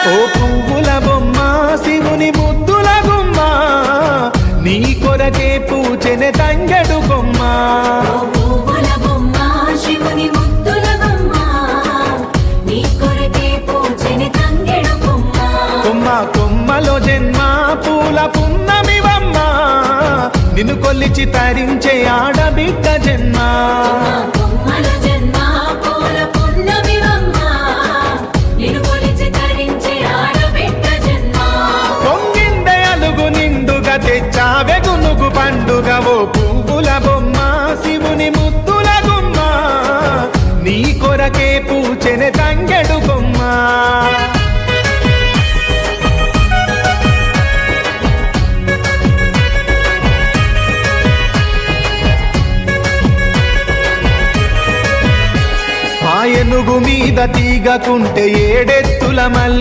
ఓ పువ్వుల బొమ్మ శివుని ముద్దుల గుమ్మ నీ కొరకే పూచెనే తంగెడు కొమ్మ కొమ్మ కొమ్మలో జన్మ పూల పున్నమివమ్మ నిన్ను కొల్లిచి తరించే ఆడబిడ్డ జన్మ పొంగిందే అలుగు నిండుగా తెచ్చావె గునుగు పండుగ ఓ పువ్వుల బొమ్మ శివుని ముద్దుల గుమ్మ నీ కొరకే పూచెనే తంగెడు కొమ్మ ఏనుగు మీద తీగకుంటే ఏడెత్తుల మల్లి